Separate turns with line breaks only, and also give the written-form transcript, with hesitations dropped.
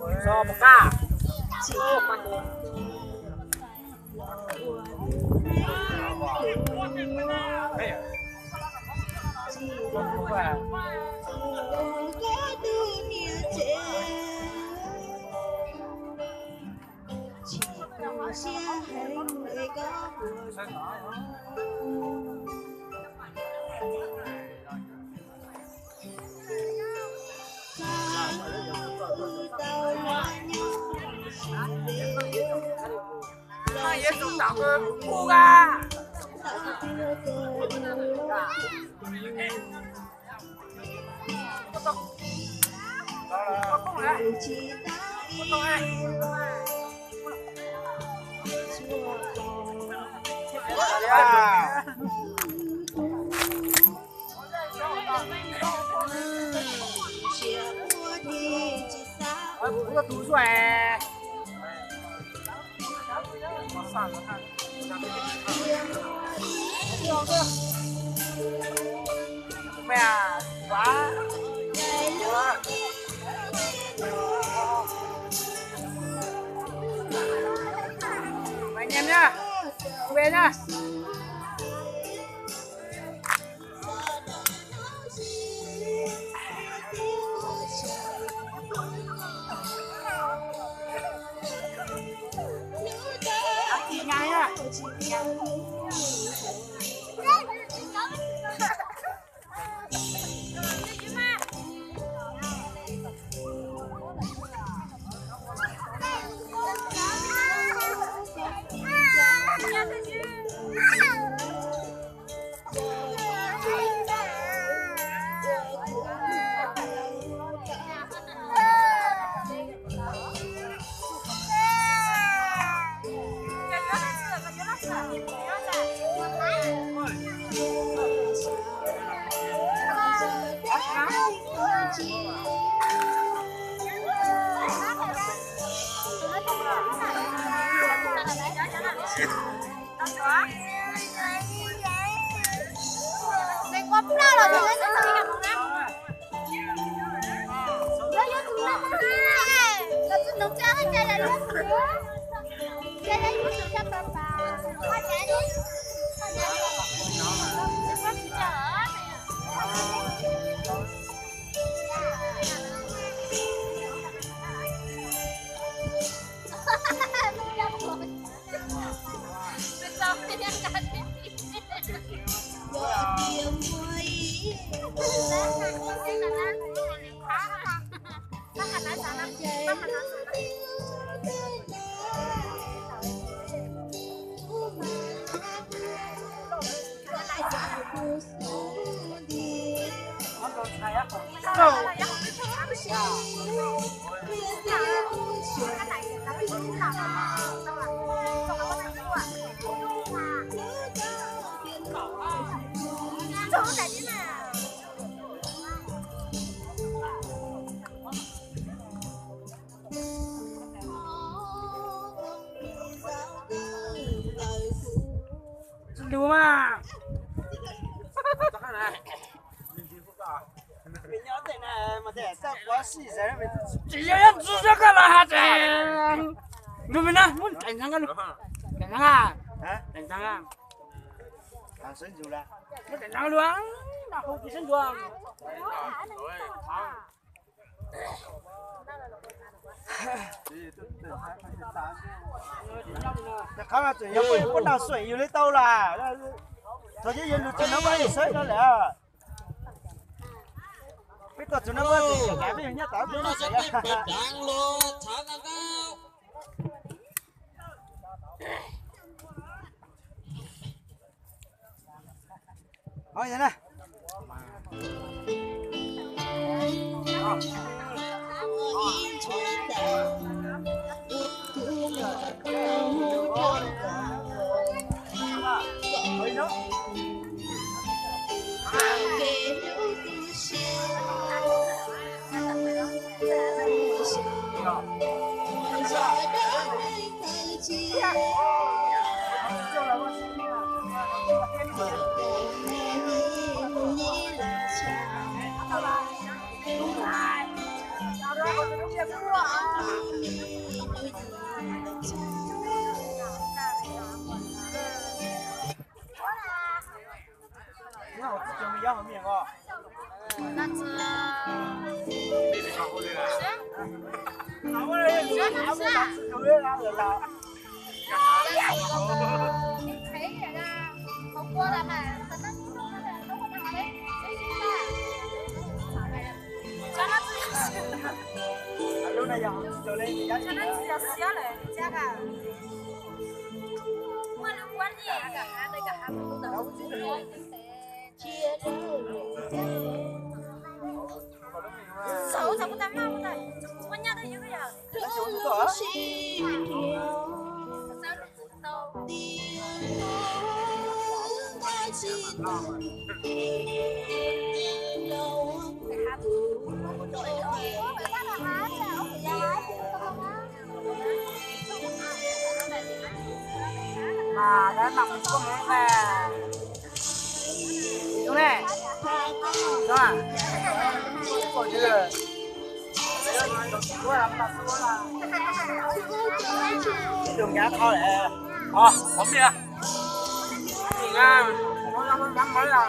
So một ca. Ô, con đường. Hai em cũng đọc cu ga. Bố có túi rồi. Mẹ quá. Anh em nhá. Về nhá. Đúng mà.
Mình nhớ thế này mà để sao quá xì rồi mình
Chỉ em chú cho cái là hạt tiền. Đúng mình á, muốn đánh thắng cái luôn. Đánh thắng à?
hả?
Đánh thắng à?
Thằng sinh dù là
Muốn đánh thắng luôn. Nào không chỉ sân đường.
không là chuyện yêu con nào sưởi yêu lấy tao là rồi chứ yên được nó bay sấy nó lẽ biết có chúng nó bay thì cái bây giờ nhá tao
nó sẽ bị bệt đảng luôn thằng ăn cao
thôi vậy nè 你看我准备要好面哦。
那是。
拿过来，拿过来，吃狗肉啦，人啦。
可以的，好过了嘛，反正你说的都会拿来，谁知道？叫他自己洗。
还有那样，就那人家
叫他自己洗了，加个。我的管理，那个还不懂。手怎么在骂不得？我家的有个呀。
mà đã nằm có mấy nè đúng nè đó à còn như là
đường giá thôi lẹ.
không đi à thì nó mới là